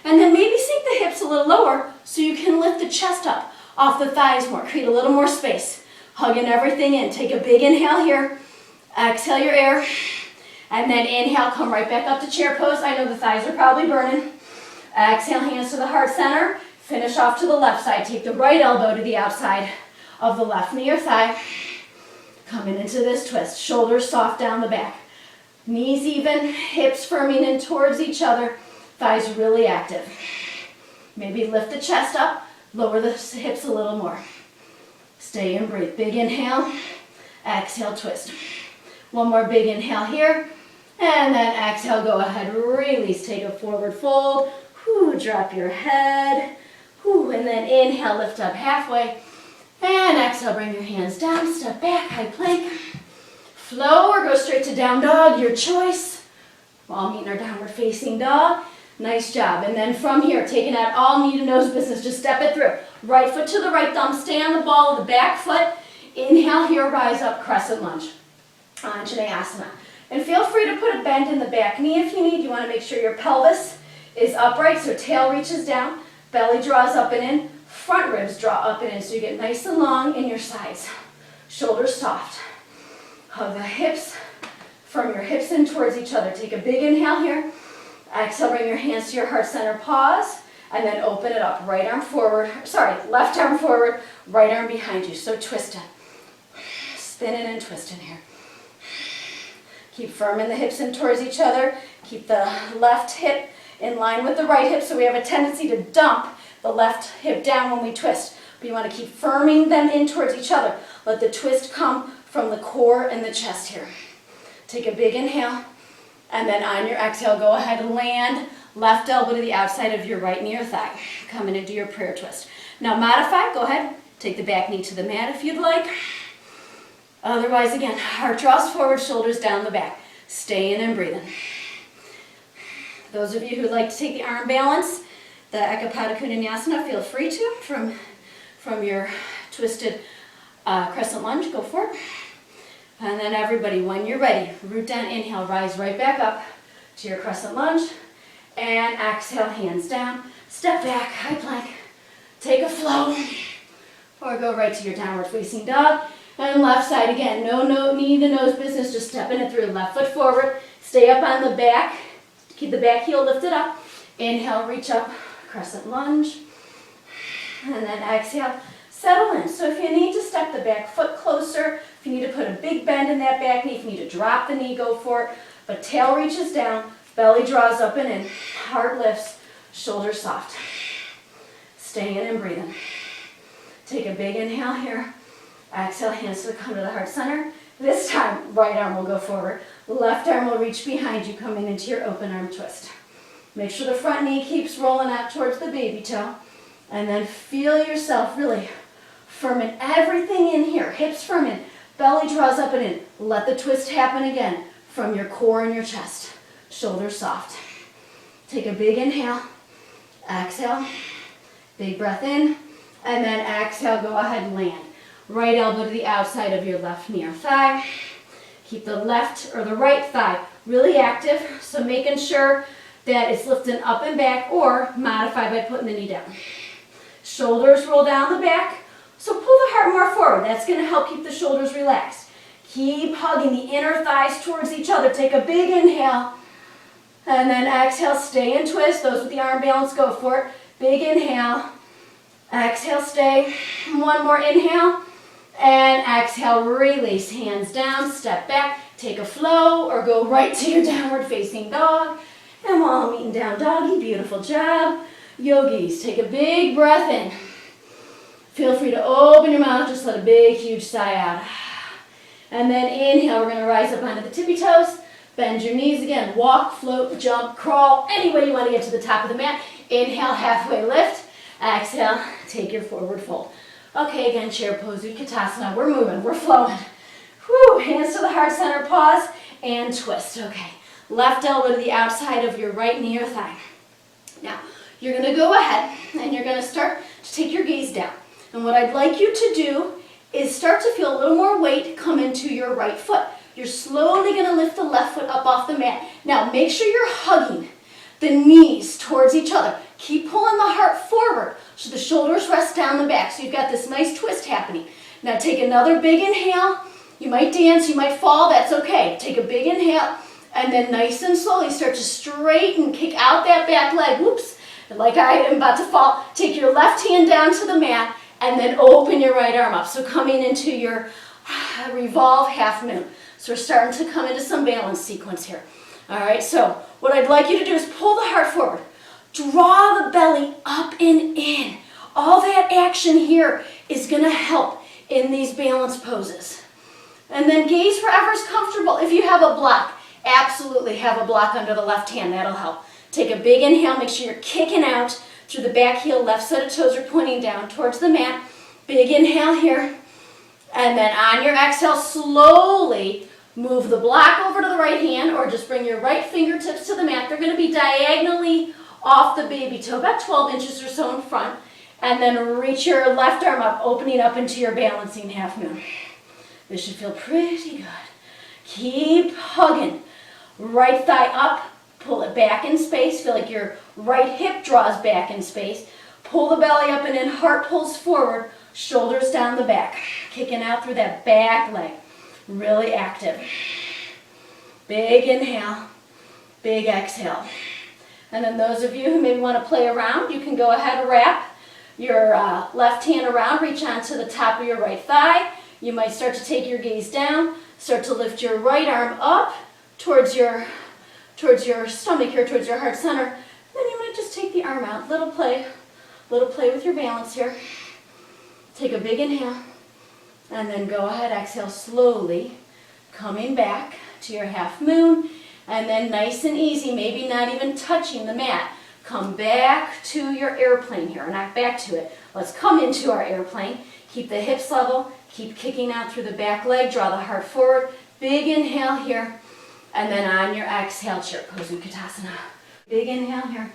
And then maybe sink the hips a little lower so you can lift the chest up off the thighs more. Create a little more space. Hugging everything in. Take a big inhale here. Exhale your air. And then inhale, come right back up to chair pose. I know the thighs are probably burning. Exhale, hands to the heart center. Finish off to the left side. Take the right elbow to the outside of the left knee or thigh. Coming into this twist. Shoulders soft down the back. Knees even, hips firming in towards each other. Thighs really active. Maybe lift the chest up. Lower the hips a little more. Stay and breathe. Big inhale. Exhale, twist. One more big inhale here. And then exhale, go ahead, release. Take a forward fold. Whew, drop your head. Whew, and then inhale, lift up halfway. And exhale, bring your hands down, step back, high plank. Flow or go straight to down dog, your choice. While meeting our downward facing dog. Nice job. And then from here, taking out all knee to nose business, just step it through. Right foot to the right thumb, stay on the ball of the back foot. Inhale here, rise up, crescent lunge. Anjaneyasana. And feel free to put a bend in the back knee if you need. You want to make sure your pelvis is upright, so tail reaches down, belly draws up and in, front ribs draw up and in, so you get nice and long in your sides. Shoulders soft. Hug the hips from your hips in towards each other. Take a big inhale here. Exhale, bring your hands to your heart center, pause, and then open it up. Right arm forward, left arm forward, right arm behind you. So twist it. Spinning and twisting here. Keep firm in the hips in towards each other. Keep the left hip in line with the right hip, so we have a tendency to dump the left hip down when we twist. But you want to keep firming them in towards each other. Let the twist come from the core and the chest here. Take a big inhale, and then on your exhale, go ahead and land left elbow to the outside of your right knee or thigh. Coming into your prayer twist. Now modify, go ahead, take the back knee to the mat if you'd like. Otherwise, again, heart draws forward, shoulders down the back. Stay in and breathing. Those of you who'd like to take the arm balance, the Ekapada Vinyasa, feel free to from your twisted crescent lunge, go for it. And then everybody, when you're ready, root down, inhale, rise right back up to your crescent lunge. And exhale, hands down, step back, high plank, take a flow, or go right to your downward facing dog. And left side again, no knee to nose business, just stepping it through. Left foot forward, stay up on the back, keep the back heel lifted up. Inhale, reach up, crescent lunge. And then exhale, settle in. So if you need to step the back foot closer, if you need to put a big bend in that back knee, if you need to drop the knee, go for it. But tail reaches down, belly draws up and in, heart lifts, shoulders soft. Staying in and breathing. Take a big inhale here. Exhale, hands will come to the heart center. This time, right arm will go forward. Left arm will reach behind you, coming into your open arm twist. Make sure the front knee keeps rolling out towards the baby toe. And then feel yourself really firm in everything in here. Hips firm in, belly draws up and in. Let the twist happen again from your core and your chest. Shoulders soft. Take a big inhale. Exhale. Big breath in. And then exhale, go ahead and land. Right elbow to the outside of your left knee or thigh. Keep the left or the right thigh really active, so making sure that it's lifting up and back, or modify by putting the knee down. Shoulders roll down the back, so pull the heart more forward. That's going to help keep the shoulders relaxed. Keep hugging the inner thighs towards each other. Take a big inhale, and then exhale, stay and twist. Those with the arm balance, go for it. Big inhale, exhale, stay. One more inhale. And exhale, release, hands down, step back, take a flow, or go right to your downward facing dog. And while I'm eating down doggy, beautiful job. Yogis, take a big breath in. Feel free to open your mouth, just let a big, huge sigh out. And then inhale, we're gonna rise up onto the tippy toes, bend your knees again, walk, float, jump, crawl, any way you wanna get to the top of the mat. Inhale, halfway lift. Exhale, take your forward fold. Okay, again, chair pose, Utkatasana. We're moving, we're flowing. Whew, hands to the heart center, pause, and twist. Okay, left elbow to the outside of your right knee or thigh. Now, you're gonna go ahead and you're gonna start to take your gaze down. And what I'd like you to do is start to feel a little more weight come into your right foot. You're slowly gonna lift the left foot up off the mat. Now, make sure you're hugging the knees towards each other. Keep pulling the heart forward so the shoulders rest down the back. So you've got this nice twist happening. Now take another big inhale. You might dance, you might fall, that's okay. Take a big inhale, and then nice and slowly start to straighten, kick out that back leg. Whoops, like I am about to fall. Take your left hand down to the mat, and then open your right arm up. So coming into your revolve half moon. So we're starting to come into some balance sequence here. All right, so what I'd like you to do is pull the heart forward. Draw the belly up and in. All that action here is going to help in these balance poses. And then gaze wherever's comfortable. If you have a block, absolutely have a block under the left hand. That'll help. Take a big inhale. Make sure you're kicking out through the back heel. Left set of toes are pointing down towards the mat. Big inhale here. And then on your exhale, slowly move the block over to the right hand, or just bring your right fingertips to the mat. They're going to be diagonally off the baby toe, about 12 inches or so in front. And then reach your left arm up, opening up into your balancing half moon. This should feel pretty good. Keep hugging. Right thigh up, pull it back in space. Feel like your right hip draws back in space. Pull the belly up and in, heart pulls forward, shoulders down the back. Kicking out through that back leg. Really active. Big inhale, big exhale. And then those of you who maybe want to play around, you can go ahead and wrap your left hand around, reach onto the top of your right thigh. You might start to take your gaze down, start to lift your right arm up towards your stomach here, towards your heart center. Then you might just take the arm out. Little play with your balance here. Take a big inhale, and then go ahead, exhale slowly, coming back to your half moon, and then nice and easy, maybe not even touching the mat. Come back to your airplane here, not back to it. Let's come into our airplane. Keep the hips level, keep kicking out through the back leg, draw the heart forward. Big inhale here, and then on your exhale, chair pose, Utkatasana. Big inhale here.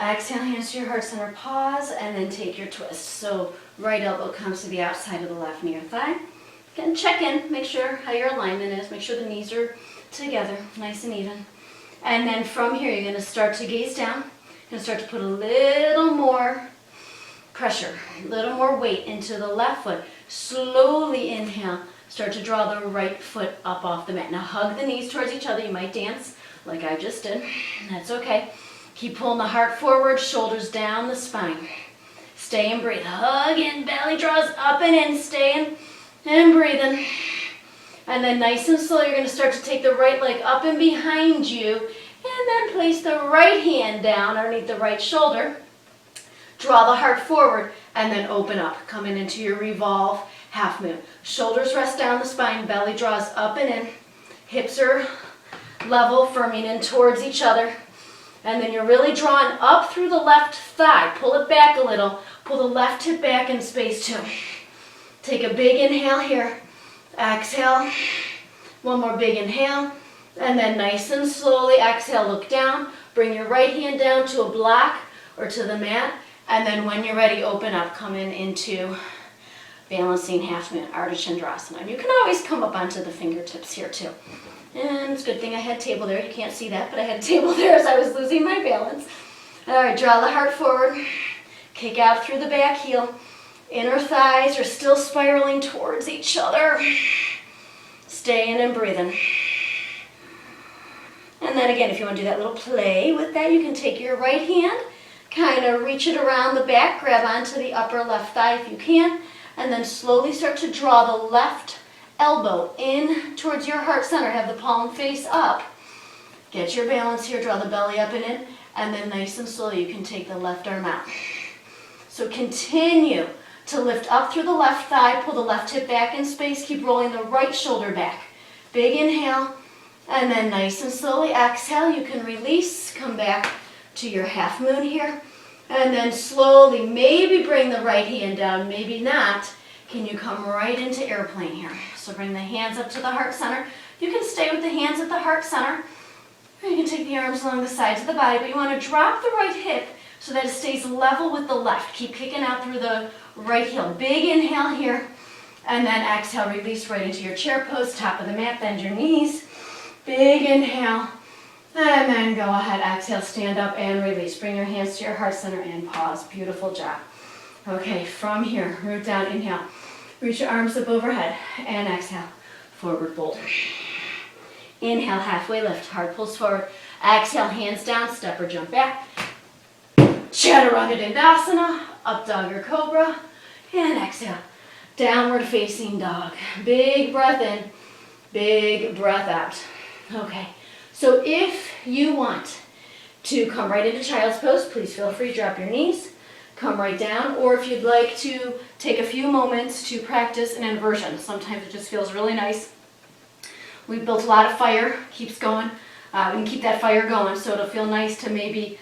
Exhale, hands to your heart center, pause, and then take your twist. So right elbow comes to the outside of the left knee or thigh. Again, check in, make sure how your alignment is, make sure the knees are together, nice and even. And then from here, you're gonna start to gaze down. You're gonna start to put a little more pressure, a little more weight into the left foot. Slowly inhale, start to draw the right foot up off the mat. Now hug the knees towards each other. You might dance like I just did, that's okay. Keep pulling the heart forward, shoulders down the spine. Stay and breathe. Hug in, belly draws up and in, staying and breathing. And then nice and slow, you're going to start to take the right leg up and behind you, and then place the right hand down underneath the right shoulder. Draw the heart forward, and then open up, coming into your revolve half moon. Shoulders rest down the spine, belly draws up and in. Hips are level, firming in towards each other. And then you're really drawing up through the left thigh. Pull it back a little. Pull the left hip back in space too. Take a big inhale here. Exhale. One more big inhale. And then nice and slowly exhale, look down. Bring your right hand down to a block or to the mat. And then when you're ready, open up. Come into balancing half moon, Ardha Chandrasana. And you can always come up onto the fingertips here too. And it's a good thing I had a table there. You can't see that, but I had a table there as I was losing my balance. All right, draw the heart forward. Kick out through the back heel. Inner thighs are still spiraling towards each other. Staying and breathing. And then again, if you want to do that little play with that, you can take your right hand, kind of reach it around the back, grab onto the upper left thigh if you can, and then slowly start to draw the left elbow in towards your heart center. Have the palm face up. Get your balance here. Draw the belly up and in. And then nice and slowly you can take the left arm out. So continue to lift up through the left thigh. Pull the left hip back in space. Keep rolling the right shoulder back. Big inhale. And then nice and slowly exhale. You can release. Come back to your half moon here. And then slowly maybe bring the right hand down. Maybe not. Can you come right into airplane here? So bring the hands up to the heart center. You can stay with the hands at the heart center. Or you can take the arms along the sides of the body, but you want to drop the right hip so that it stays level with the left. Keep kicking out through the right heel. Big inhale here. And then exhale, release right into your chair pose, top of the mat, bend your knees. Big inhale. And then go ahead, exhale, stand up and release. Bring your hands to your heart center and pause. Beautiful job. Okay, from here, root down, inhale. Reach your arms up overhead and exhale, forward fold. Inhale, halfway lift, heart pulls forward. Exhale, hands down, step or jump back. Chaturanga Dandasana, up dog or cobra. And exhale, downward facing dog. Big breath in, big breath out. Okay, so if you want to come right into child's pose, please feel free to drop your knees. Come right down, or if you'd like to take a few moments to practice an inversion. Sometimes it just feels really nice. We've built a lot of fire, keeps going. We can keep that fire going, so it'll feel nice to maybe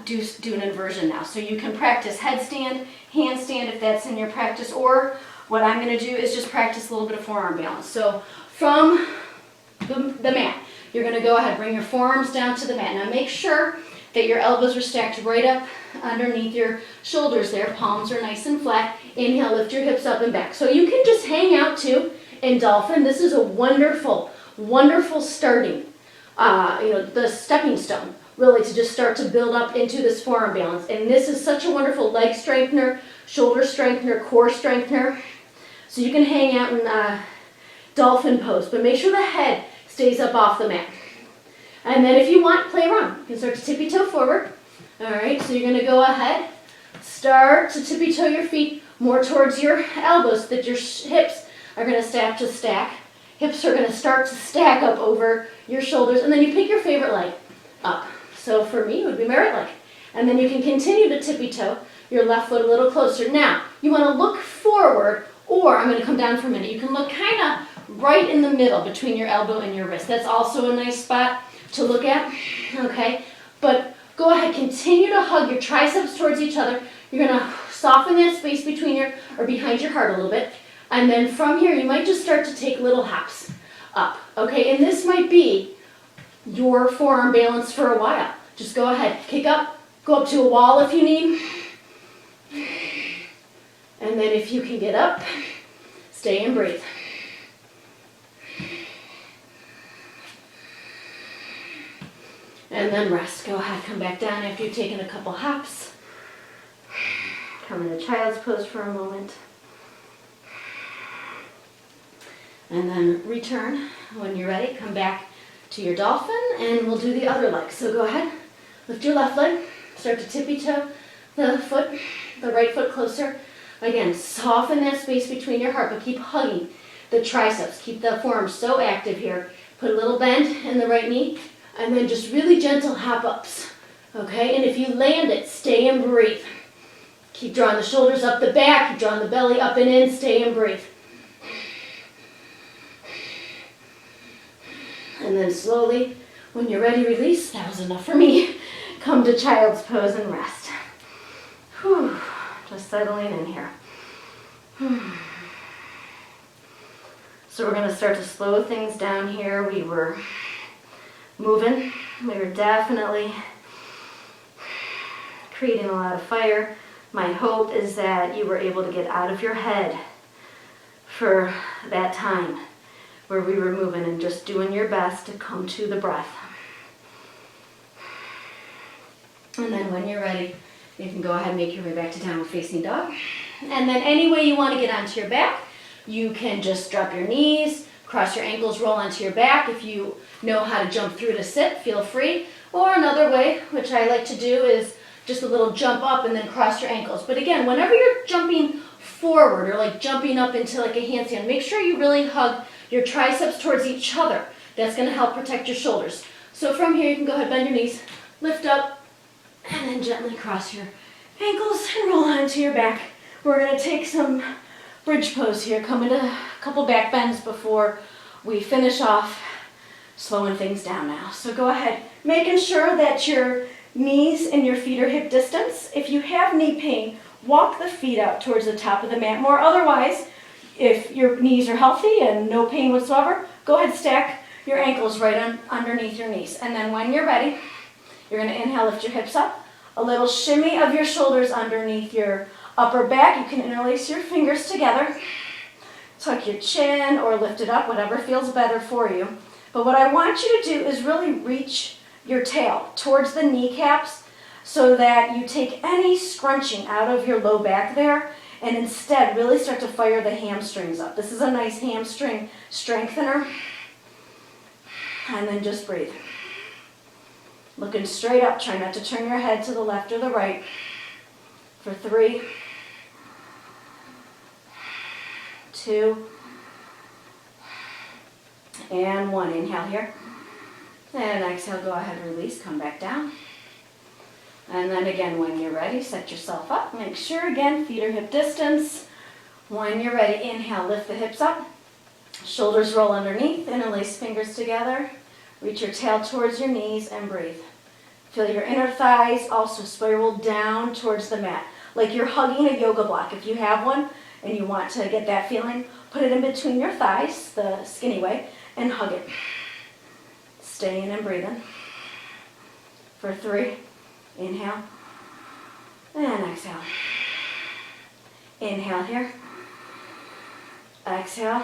do an inversion now. So you can practice headstand, handstand if that's in your practice, or what I'm going to do is just practice a little bit of forearm balance. So from the mat, you're going to go ahead, bring your forearms down to the mat. Now make sure that your elbows are stacked right up underneath your shoulders there. Palms are nice and flat. Inhale, lift your hips up and back. So you can just hang out too in dolphin. This is a wonderful wonderful starting, the stepping stone, really, to just start to build up into this forearm balance. And this is such a wonderful leg strengthener, shoulder strengthener, core strengthener. So you can hang out in dolphin pose, but make sure the head stays up off the mat. And then if you want, play around. You can start to tippy toe forward. All right, so you're gonna go ahead, start to tippy toe your feet more towards your elbows so that your hips are gonna start to stack. Hips are gonna start to stack up over your shoulders, and then you pick your favorite leg up. So for me, it would be my right leg. And then you can continue to tippy toe your left foot a little closer. Now, you wanna look forward, or I'm gonna come down for a minute. You can look kind of right in the middle between your elbow and your wrist. That's also a nice spot to look at, okay? But go ahead, continue to hug your triceps towards each other. You're gonna soften that space between your, or behind your heart a little bit. And then from here, you might just start to take little hops up, okay? And this might be your forearm balance for a while. Just go ahead, kick up, go up to a wall if you need. And then if you can get up, stay and breathe. And then rest. Go ahead, come back down after you've taken a couple hops. Come into child's pose for a moment. And then return. When you're ready, come back to your dolphin and we'll do the other leg. So go ahead, lift your left leg, start to tippy toe the foot, the right foot closer. Again, soften that space between your heart, but keep hugging the triceps. Keep the forearm so active here. Put a little bend in the right knee, and then just really gentle hop ups, okay? And if you land it, stay and breathe. Keep drawing the shoulders up the back, keep drawing the belly up and in, stay and breathe. And then slowly, when you're ready, release. That was enough for me. Come to child's pose and rest. Whew. Just settling in here. So we're going to start to slow things down here. We were moving. We were definitely creating a lot of fire. My hope is that you were able to get out of your head for that time where we were moving and just doing your best to come to the breath. And then when you're ready, you can go ahead and make your way back to downward facing dog. And then any way you want to get onto your back, you can just drop your knees, cross your ankles, roll onto your back. If you know how to jump through to sit, feel free. Or another way, which I like to do, is just a little jump up and then cross your ankles. But again, whenever you're jumping forward or like jumping up into like a handstand, make sure you really hug your triceps towards each other. That's going to help protect your shoulders. So from here, you can go ahead, bend your knees, lift up, and then gently cross your ankles and roll onto your back. We're going to take some bridge pose here. Come into a couple back bends before we finish off slowing things down now. So go ahead, making sure that your knees and your feet are hip distance. If you have knee pain, walk the feet out towards the top of the mat more. Otherwise, if your knees are healthy and no pain whatsoever, go ahead, stack your ankles right underneath your knees. And then when you're ready, you're going to inhale, lift your hips up. A little shimmy of your shoulders underneath your upper back. You can interlace your fingers together. Tuck your chin or lift it up, whatever feels better for you. But what I want you to do is really reach your tail towards the kneecaps so that you take any scrunching out of your low back there and instead really start to fire the hamstrings up. This is a nice hamstring strengthener. And then just breathe. Looking straight up, try not to turn your head to the left or the right. For 3, 2, and 1. Inhale here. And exhale, go ahead and release, come back down. And then again, when you're ready, set yourself up. Make sure, again, feet are hip distance. When you're ready, inhale, lift the hips up. Shoulders roll underneath, interlace fingers together. Reach your tail towards your knees and breathe. Feel your inner thighs also spiral down towards the mat, like you're hugging a yoga block. If you have one and you want to get that feeling, put it in between your thighs, the skinny way, and hug it. Stay in and breathe in. For 3, inhale, and exhale. Inhale here. Exhale.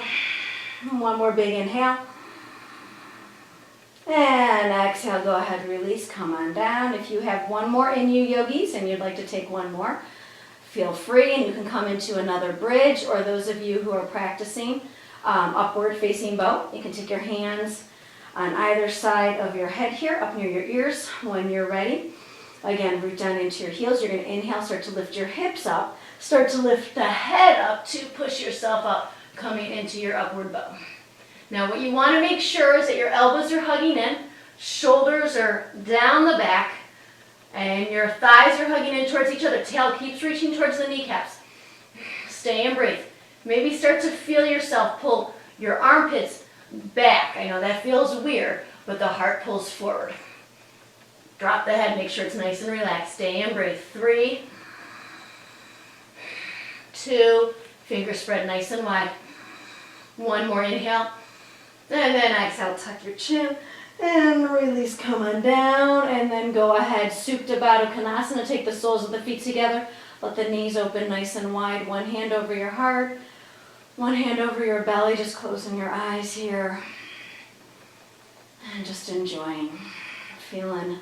One more big inhale. And exhale, go ahead, release, come on down. If you have one more in you, yogis, and you'd like to take one more, feel free, and you can come into another bridge, or those of you who are practicing upward facing bow, you can take your hands on either side of your head here, up near your ears when you're ready. Again, root down into your heels. You're going to inhale, start to lift your hips up. Start to lift the head up to push yourself up, coming into your upward bow. Now what you want to make sure is that your elbows are hugging in, shoulders are down the back, and your thighs are hugging in towards each other. Tail keeps reaching towards the kneecaps. Stay and breathe. Maybe start to feel yourself pull your armpits back. I know that feels weird, but the heart pulls forward. Drop the head, make sure it's nice and relaxed. Stay and breathe. 3, 2, fingers spread nice and wide. One more inhale. And then exhale, tuck your chin and release, come on down. And then go ahead, Supta Baddha Konasana. Take the soles of the feet together. Let the knees open nice and wide. One hand over your heart. One hand over your belly, just closing your eyes here. And just enjoying, feeling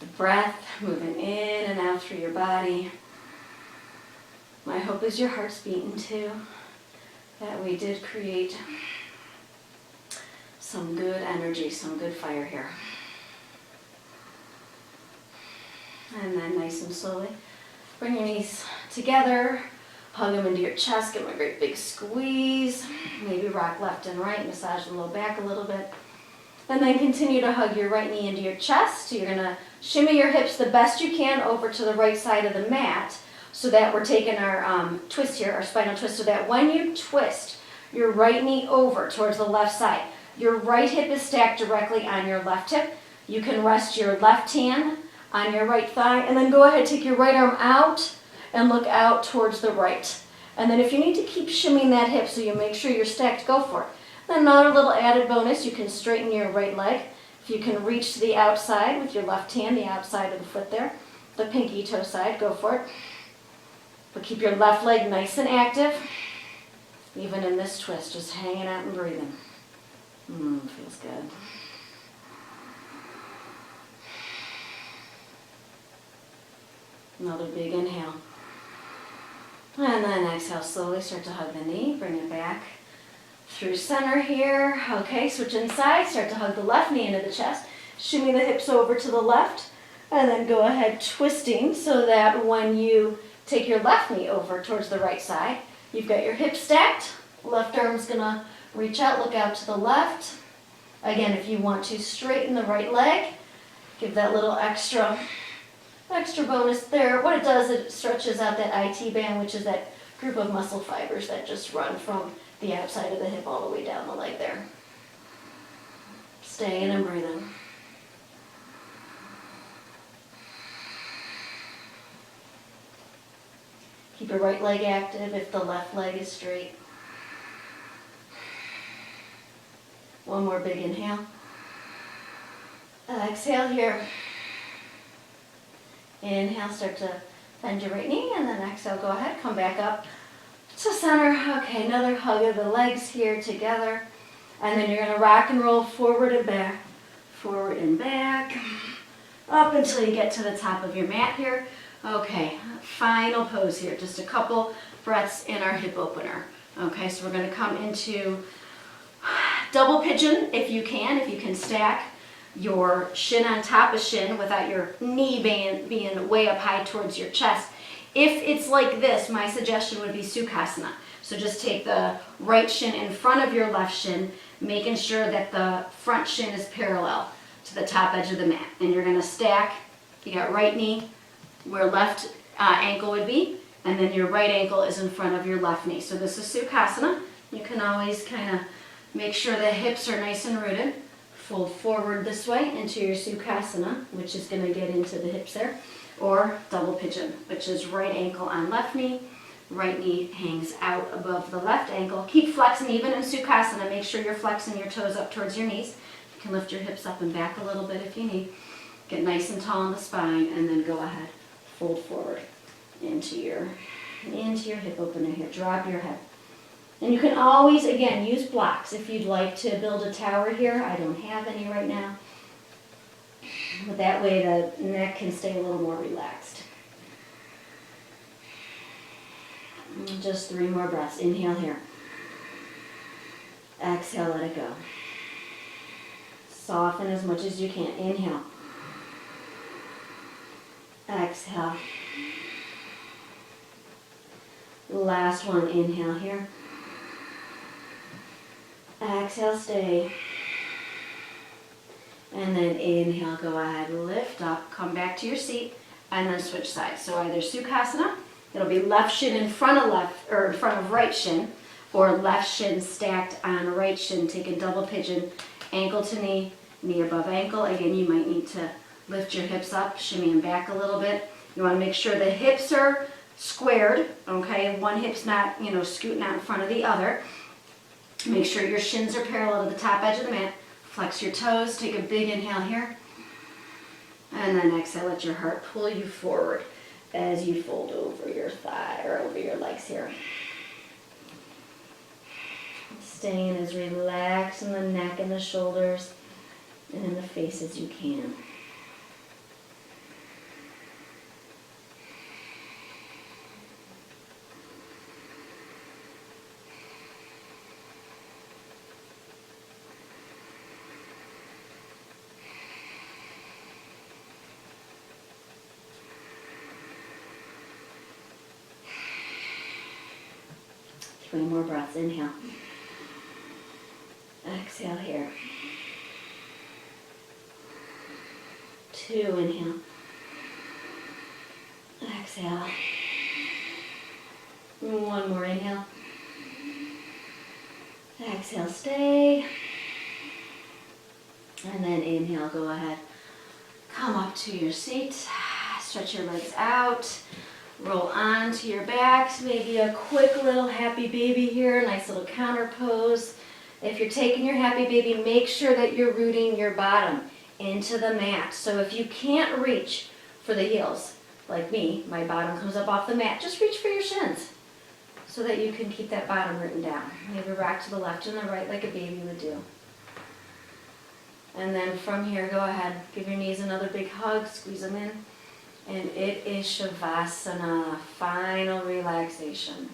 the breath moving in and out through your body. My hope is your heart's beating too, that we did create some good energy, some good fire here. And then nice and slowly, bring your knees together, hug them into your chest, give them a great big squeeze, maybe rock left and right, massage the low back a little bit. And then continue to hug your right knee into your chest. You're going to shimmy your hips the best you can over to the right side of the mat, so that we're taking our twist here, our spinal twist, so that when you twist your right knee over towards the left side, your right hip is stacked directly on your left hip. You can rest your left hand on your right thigh, and then go ahead, take your right arm out and look out towards the right. And then if you need to keep shimmying that hip so you make sure you're stacked, go for it. Then another little added bonus, you can straighten your right leg. If you can reach to the outside with your left hand, the outside of the foot there, the pinky toe side, go for it. But keep your left leg nice and active, even in this twist, just hanging out and breathing. Feels good. Another big inhale. And then exhale, slowly start to hug the knee, bring it back through center here. Okay, switch inside, start to hug the left knee into the chest. Shimmy the hips over to the left, and then go ahead twisting so that when you take your left knee over towards the right side, you've got your hips stacked. Left arm's gonna reach out, look out to the left. Again, if you want to straighten the right leg, give that little extra bonus there. What it does, it stretches out that IT band, which is that group of muscle fibers that just run from the outside of the hip all the way down the leg there. Staying and breathing. Keep your right leg active if the left leg is straight. One more big inhale. Exhale here. Inhale, start to bend your right knee, and then exhale, go ahead, come back up to center. Okay, another hug of the legs here together. And then you're going to rock and roll forward and back, up until you get to the top of your mat here. Okay, final pose here, just a couple breaths in our hip opener. Okay, so we're going to come into double pigeon if you can stack your shin on top of shin without your knee being way up high towards your chest. If it's like this, my suggestion would be Sukhasana. So just take the right shin in front of your left shin, making sure that the front shin is parallel to the top edge of the mat. And you're going to stack, you got right knee where left ankle would be, and then your right ankle is in front of your left knee. So this is Sukhasana. You can always kind of make sure the hips are nice and rooted. Fold forward this way into your Sukhasana, which is going to get into the hips there, or double pigeon, which is right ankle on left knee, right knee hangs out above the left ankle. Keep flexing even in Sukhasana. Make sure you're flexing your toes up towards your knees. You can lift your hips up and back a little bit if you need. Get nice and tall in the spine, and then go ahead, fold forward into your hip opener here. Drop your head. And you can always, again, use blocks if you'd like to build a tower here. I don't have any right now. But that way the neck can stay a little more relaxed. And just 3 more breaths. Inhale here. Exhale, let it go. Soften as much as you can. Inhale. Exhale. Last one. Inhale here. Exhale, stay. And then inhale, go ahead, lift up, come back to your seat, and then switch sides. So either Sukhasana, it'll be left shin in front of right shin, or left shin stacked on right shin. Take a double pigeon, ankle to knee, knee above ankle. Again, you might need to lift your hips up, shimmy them back a little bit. You want to make sure the hips are squared, okay? One hip's not, scooting out in front of the other. Make sure your shins are parallel to the top edge of the mat. Flex your toes, take a big inhale here. And then exhale, let your heart pull you forward as you fold over your thigh or over your legs here. Staying as relaxed in the neck and the shoulders and in the face as you can. Three more breaths. Inhale. Exhale here. 2, inhale. Exhale. 1 more inhale. Exhale, stay. And then inhale, go ahead. Come up to your seat. Stretch your legs out. Roll onto your backs, maybe a quick little happy baby here, nice little counter pose. If you're taking your happy baby, make sure that you're rooting your bottom into the mat. So if you can't reach for the heels, like me, my bottom comes up off the mat, just reach for your shins so that you can keep that bottom rooted down. Maybe rock to the left and the right like a baby would do. And then from here, go ahead, give your knees another big hug, squeeze them in. And it is Shavasana, final relaxation.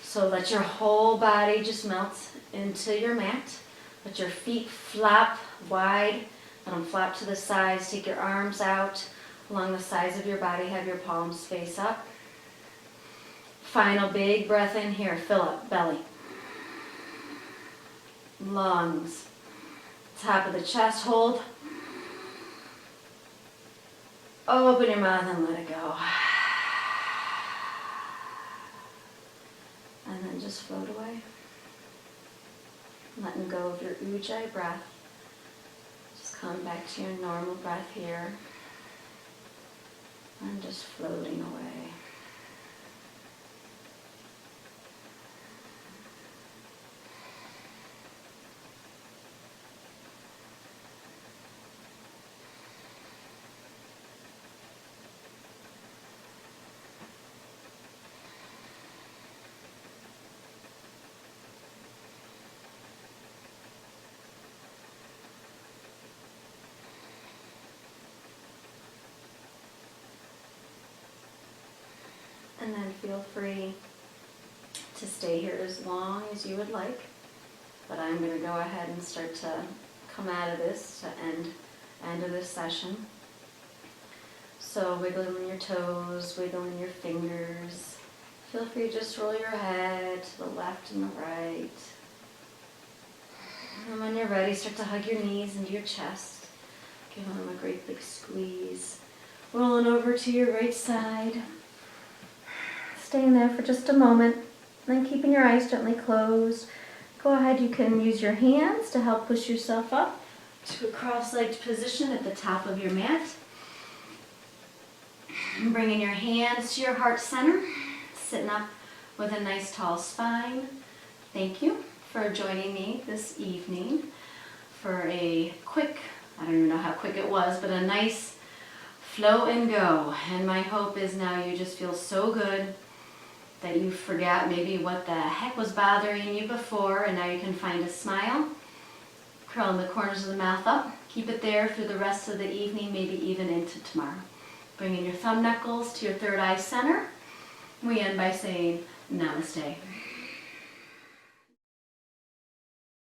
So let your whole body just melt into your mat. Let your feet flap wide. Let them flap to the sides. Take your arms out along the sides of your body. Have your palms face up. Final big breath in here. Fill up belly. Lungs. Top of the chest, hold. Open your mouth and let it go. And then just float away. Letting go of your Ujjayi breath. Just come back to your normal breath here. And just floating away. And then feel free to stay here as long as you would like. But I'm going to go ahead and start to come out of this to end of this session. So wiggling your toes, wiggling your fingers. Feel free to just roll your head to the left and the right. And when you're ready, start to hug your knees into your chest. Giving them a great big squeeze. Rolling over to your right side. Staying there for just a moment, then keeping your eyes gently closed. Go ahead, you can use your hands to help push yourself up to a cross-legged position at the top of your mat. And bringing your hands to your heart center, sitting up with a nice tall spine. Thank you for joining me this evening for a quick, I don't even know how quick it was, but a nice flow and go. And my hope is now you just feel so good that you forgot maybe what the heck was bothering you before, and now you can find a smile. Curling the corners of the mouth up. Keep it there through the rest of the evening, maybe even into tomorrow. Bringing your thumb knuckles to your third eye center. We end by saying namaste.